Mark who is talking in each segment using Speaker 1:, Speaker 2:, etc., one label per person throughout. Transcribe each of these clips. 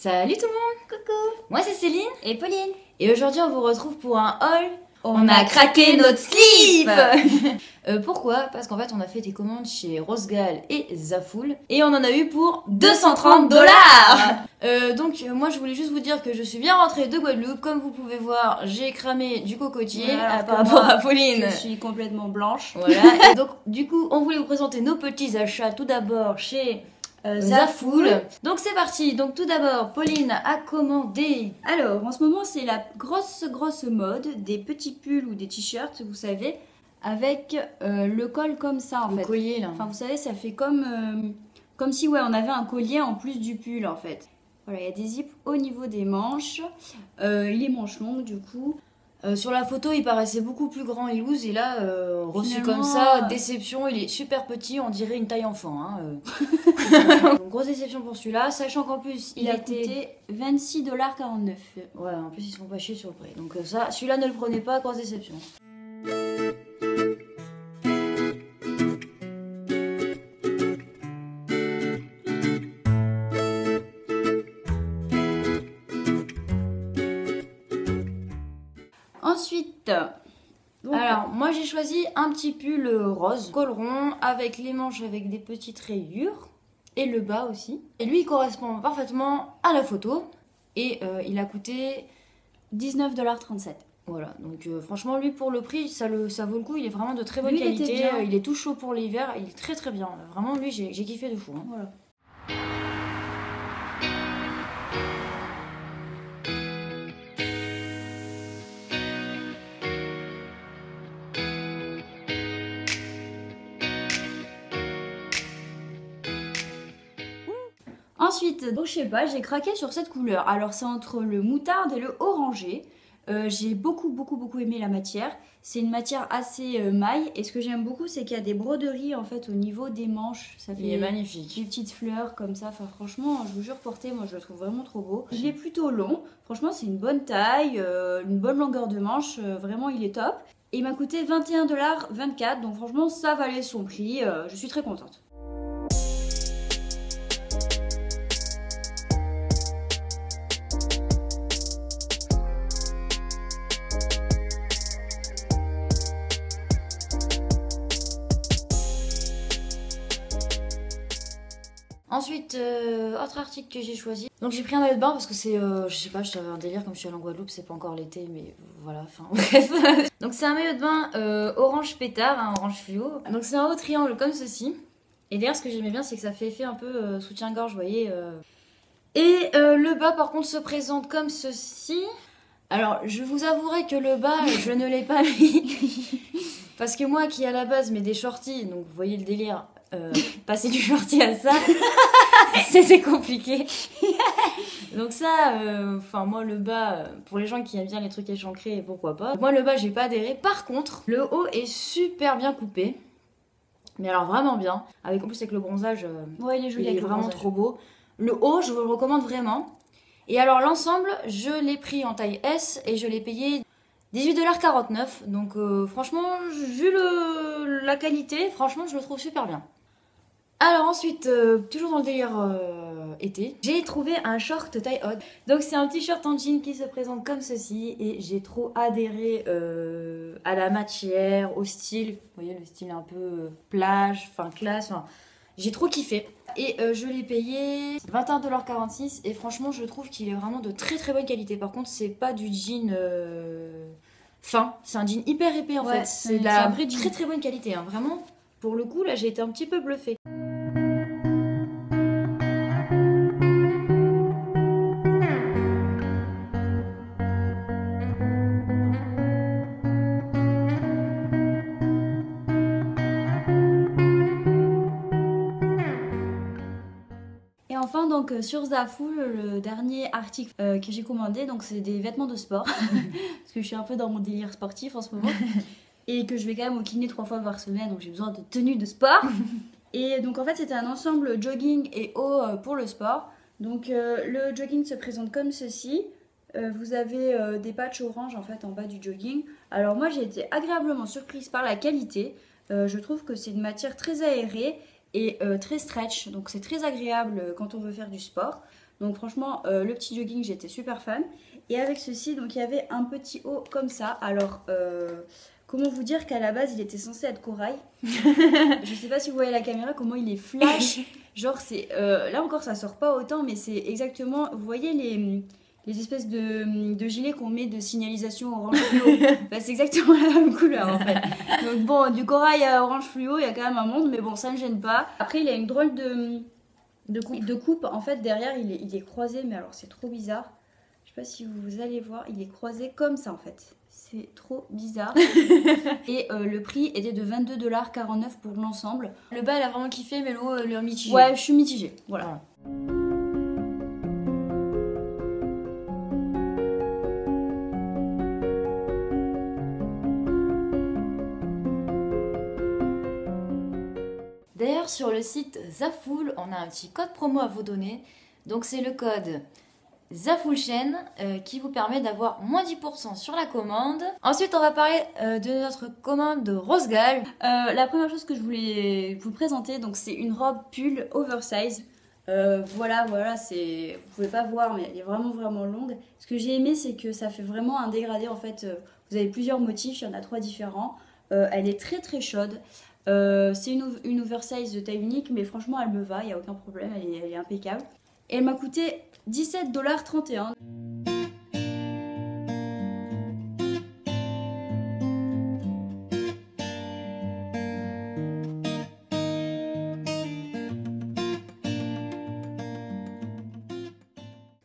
Speaker 1: Salut tout le monde.
Speaker 2: Coucou.
Speaker 1: Moi c'est Céline.
Speaker 2: Et Pauline.
Speaker 1: Et aujourd'hui on vous retrouve pour un haul.
Speaker 2: On a craqué notre slip.
Speaker 1: Pourquoi? Parce qu'en fait on a fait des commandes chez Rosegal et Zaful et on en a eu pour 230 $. Donc moi je voulais juste vous dire que je suis bien rentrée de Guadeloupe. Comme vous pouvez voir, j'ai cramé du cocotier par rapport à Pauline.
Speaker 2: Je suis complètement blanche.
Speaker 1: Voilà. Et donc du coup on voulait vous présenter nos petits achats tout d'abord chez Zaful. Donc c'est parti. Donc tout d'abord, Pauline a commandé.
Speaker 2: Alors en ce moment c'est la grosse mode des petits pulls ou des t-shirts, vous savez, avec le col comme ça en fait.
Speaker 1: Le collier là.
Speaker 2: Enfin vous savez, ça fait comme si ouais on avait un collier en plus du pull en fait. Voilà, il y a des zips au niveau des manches, les manches longues du coup.
Speaker 1: Sur la photo, il paraissait beaucoup plus grand et loose, et là, reçu
Speaker 2: Finalement,
Speaker 1: comme ça, déception, il est super petit, on dirait une taille enfant. Hein, Donc, grosse déception pour celui-là, sachant qu'en plus,
Speaker 2: il a coûté 26,49 $.
Speaker 1: Ouais, en plus, ils se font pas chier sur le prix. Donc ça, celui-là, ne le prenez pas, grosse déception.
Speaker 2: Ensuite,
Speaker 1: alors moi j'ai choisi un petit pull rose, col rond, avec les manches avec des petites rayures, et le bas aussi. Et lui il correspond parfaitement à la photo, et il a coûté
Speaker 2: 19,37 $.
Speaker 1: Voilà, donc franchement lui pour le prix ça vaut le coup, il est vraiment de très bonne
Speaker 2: Lui,
Speaker 1: qualité, il est tout chaud pour l'hiver, il est très bien, vraiment lui j'ai kiffé de fou. Hein.
Speaker 2: Voilà. Ensuite, donc je sais pas, j'ai craqué sur cette couleur. Alors c'est entre le moutarde et le orangé. J'ai beaucoup aimé la matière. C'est une matière assez maille. Et ce que j'aime beaucoup, c'est qu'il y a des broderies en fait au niveau des manches. Ça fait
Speaker 1: Il est magnifique.
Speaker 2: des petites fleurs comme ça. Enfin franchement, je vous jure, porter, moi je le trouve vraiment trop beau. Il est plutôt long. Franchement, c'est une bonne taille, une bonne longueur de manche. Vraiment, il est top. Et il m'a coûté 21,24 $. Donc franchement, ça valait son prix. Je suis très contente.
Speaker 1: Ensuite, autre article que j'ai choisi. Donc j'ai pris un maillot de bain parce que c'est, je sais pas, j'avais un délire comme je suis allée en Guadeloupe, c'est pas encore l'été, mais voilà, enfin bref. Donc c'est un maillot de bain orange pétard, hein, orange fluo. Donc c'est un haut triangle comme ceci. Et d'ailleurs ce que j'aimais bien c'est que ça fait effet un peu soutien-gorge, vous voyez. Et le bas par contre se présente comme ceci. Alors je vous avouerai que le bas je ne l'ai pas mis. Parce que moi qui à la base mets des shorties, donc vous voyez le délire. Passer du shorty à ça, c'est compliqué. Donc ça, enfin moi le bas, pour les gens qui aiment bien les trucs échancrés, pourquoi pas. Moi le bas j'ai pas adhéré. Par contre, le haut est super bien coupé. Mais alors vraiment bien. En plus avec le bronzage,
Speaker 2: ouais, il est joli,
Speaker 1: il est vraiment trop beau. Le haut, je vous le recommande vraiment. Et alors l'ensemble, je l'ai pris en taille S et je l'ai payé 18,49 $. Donc franchement, vu la qualité, franchement je le trouve super bien. Alors ensuite, toujours dans le délire été, j'ai trouvé un short taille haute. Donc c'est un t-shirt en jean qui se présente comme ceci et j'ai trop adhéré à la matière, au style. Vous voyez le style un peu plage, enfin classe, enfin, j'ai trop kiffé. Et je l'ai payé 21,46 $. Et franchement je trouve qu'il est vraiment de très bonne qualité. Par contre c'est pas du jean fin, c'est un jean hyper épais en fait. C'est de la très bonne qualité, hein. Vraiment. Pour le coup là j'ai été un petit peu bluffée.
Speaker 2: Et enfin donc sur Zaful, le dernier article que j'ai commandé, donc c'est des vêtements de sport parce que je suis un peu dans mon délire sportif en ce moment et que je vais quand même au kiné 3 fois par semaine, donc j'ai besoin de tenues de sport. Et donc en fait c'était un ensemble jogging et haut pour le sport. Donc le jogging se présente comme ceci. Vous avez des patchs orange en fait en bas du jogging. Alors moi j'ai été agréablement surprise par la qualité. Je trouve que c'est une matière très aérée et très stretch, donc c'est très agréable quand on veut faire du sport. Donc franchement, le petit jogging, j'étais super fan. Et avec ceci, donc il y avait un petit haut comme ça. Alors, comment vous dire qu'à la base, il était censé être corail. Je sais pas si vous voyez la caméra, comment il est flash. Genre, c'est là encore, ça sort pas autant, mais c'est exactement... Vous voyez les espèces de gilets qu'on met de signalisation orange fluo. Bah, c'est exactement la même couleur en fait. Donc bon, du corail à orange fluo, il y a quand même un monde, mais bon, ça ne gêne pas. Après, il a une drôle de coupe. En fait, derrière, il est croisé, mais alors c'est trop bizarre. Je sais pas si vous allez voir, il est croisé comme ça en fait. C'est trop bizarre. Et le prix était de 22,49 $ pour l'ensemble.
Speaker 1: Le bas, elle a vraiment kiffé, mais l'eau, elle est mitigée.
Speaker 2: Ouais, je suis mitigée. Voilà.
Speaker 1: D'ailleurs, sur le site Zafoul, on a un petit code promo à vous donner. Donc, c'est le code ZAFOULCHAIN qui vous permet d'avoir moins 10% sur la commande. Ensuite, on va parler de notre commande de Rosgal.
Speaker 2: La première chose que je voulais vous présenter, donc c'est une robe pull oversize. Voilà, c'est, vous pouvez pas voir, mais elle est vraiment longue. Ce que j'ai aimé, c'est que ça fait vraiment un dégradé. En fait, vous avez plusieurs motifs, il y en a 3 différents. Elle est très chaude. C'est une oversize de taille unique, mais franchement, elle me va, il n'y a aucun problème, elle est impeccable. Et elle m'a coûté 17,31 $.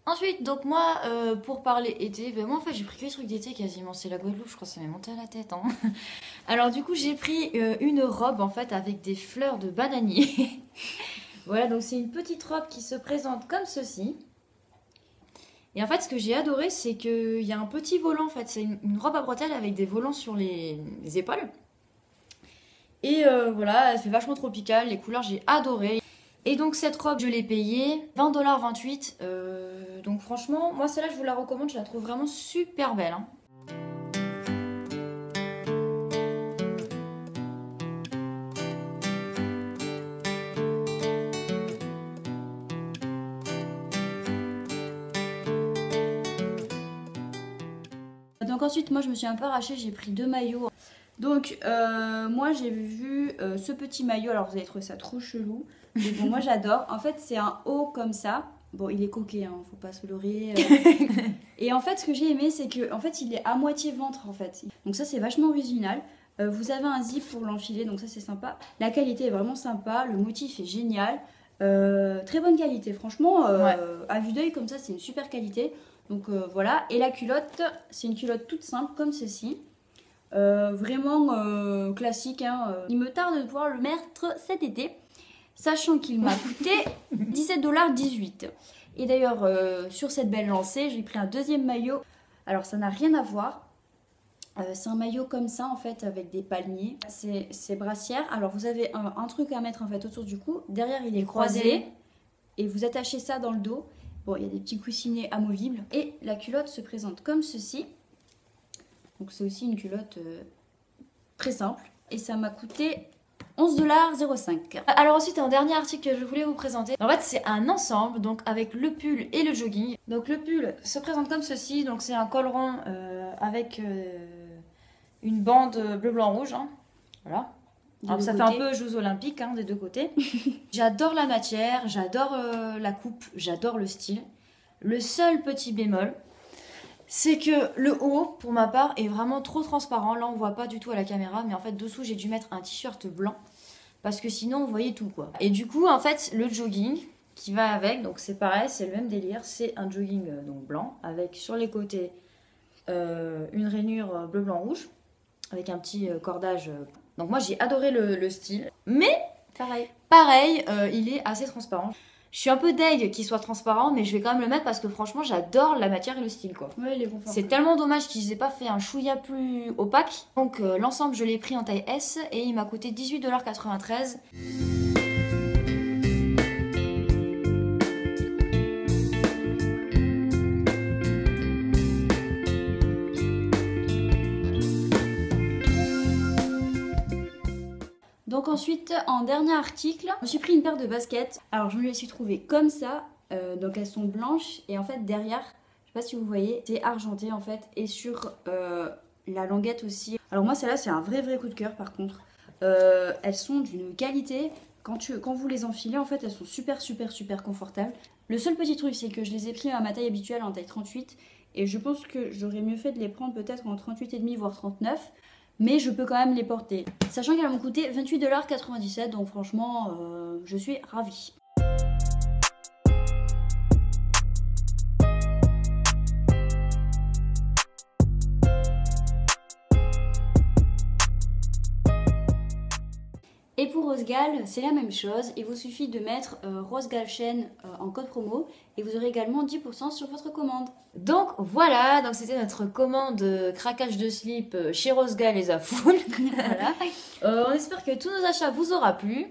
Speaker 1: Ensuite, donc moi, pour parler été, ben moi en fait j'ai pris que les trucs d'été quasiment, c'est la Guadeloupe, je crois que ça m'est monté à la tête. Hein. Alors du coup j'ai pris une robe en fait avec des fleurs de bananier. Voilà, donc c'est une petite robe qui se présente comme ceci. Et en fait ce que j'ai adoré c'est qu'il y a un petit volant en fait, c'est une robe à bretelles avec des volants sur les épaules. Et voilà, elle fait vachement tropicale, les couleurs j'ai adoré. Et donc cette robe, je l'ai payée 20,28 $. Donc franchement, moi celle-là, je vous la recommande, je la trouve vraiment super belle. Hein.
Speaker 2: Donc ensuite, moi je me suis un peu arrachée, j'ai pris 2 maillots. Donc moi j'ai vu ce petit maillot, alors vous allez trouver ça trop chelou. Mais bon, moi j'adore. En fait, c'est un haut comme ça. Bon, il est coquet, hein, faut pas se leurrer. Et en fait, ce que j'ai aimé, c'est que en fait, il est à moitié ventre en fait. Donc ça, c'est vachement original. Vous avez un zip pour l'enfiler, donc ça c'est sympa. La qualité est vraiment sympa, le motif est génial. Très bonne qualité, franchement.
Speaker 1: Ouais.
Speaker 2: À vue d'œil comme ça, c'est une super qualité. Donc voilà. Et la culotte, c'est une culotte toute simple comme ceci. Vraiment classique. Hein. Il me tarde de pouvoir le mettre cet été. Sachant qu'il m'a coûté 17,18 $. Et d'ailleurs, sur cette belle lancée, j'ai pris un deuxième maillot. Alors, ça n'a rien à voir. C'est un maillot comme ça, en fait, avec des palmiers. C'est brassière. Alors, vous avez un truc à mettre, en fait, autour du cou. Derrière, il est croisé. Et vous attachez ça dans le dos. Bon, il y a des petits coussinets amovibles. Et la culotte se présente comme ceci. Donc, c'est aussi une culotte très simple. Et ça m'a coûté 11,05 $.
Speaker 1: Alors ensuite un dernier article que je voulais vous présenter. En fait c'est un ensemble donc avec le pull et le jogging. Donc le pull se présente comme ceci, donc c'est un col rond avec une bande bleu blanc rouge. Hein. Voilà. Alors ça fait un peu Jeux Olympiques hein, des deux côtés. J'adore la matière, j'adore la coupe, j'adore le style. Le seul petit bémol, c'est que le haut, pour ma part, est vraiment trop transparent. Là, on voit pas du tout à la caméra, mais en fait, dessous, j'ai dû mettre un t-shirt blanc. Parce que sinon, vous voyez tout, quoi. Et du coup, en fait, le jogging qui va avec, donc c'est pareil, c'est le même délire. C'est un jogging donc blanc, avec sur les côtés une rainure bleu, blanc, rouge, avec un petit cordage. Donc moi, j'ai adoré le style. Mais, pareil, il est assez transparent. Je suis un peu deg qu'il soit transparent, mais je vais quand même le mettre parce que franchement, j'adore la matière et le style, quoi.
Speaker 2: Ouais, il est confortable.
Speaker 1: C'est tellement dommage qu'ils aient pas fait un chouïa plus opaque. Donc l'ensemble, je l'ai pris en taille S et il m'a coûté 18,93 $.
Speaker 2: Donc ensuite, en dernier article, je me suis pris une paire de baskets. Alors je me les suis trouvées comme ça. Donc elles sont blanches et en fait derrière, je sais pas si vous voyez, c'est argenté en fait. Et sur la languette aussi. Alors moi celle-là c'est un vrai coup de cœur par contre. Elles sont d'une qualité, quand vous les enfilez en fait elles sont super confortables. Le seul petit truc c'est que je les ai pris à ma taille habituelle en taille 38 et je pense que j'aurais mieux fait de les prendre peut-être en 38,5 voire 39. Mais je peux quand même les porter. Sachant qu'elles m'ont coûté 28,97 $, donc franchement, je suis ravie. Et pour Rosegal, c'est la même chose. Il vous suffit de mettre Rosegal Chaîne en code promo et vous aurez également 10% sur votre commande.
Speaker 1: Donc voilà, donc c'était notre commande craquage de slip chez Rosegal et Zaful.
Speaker 2: Voilà.
Speaker 1: On espère que tous nos achats vous aura plu.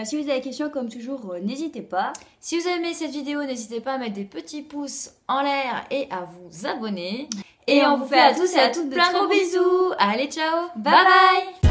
Speaker 2: Si vous avez des questions, comme toujours, n'hésitez pas.
Speaker 1: Si vous avez aimé cette vidéo, n'hésitez pas à mettre des petits pouces en l'air et à vous abonner.
Speaker 2: Et on vous fait à tous et à toutes
Speaker 1: plein de gros bisous. Allez, ciao.
Speaker 2: Bye bye.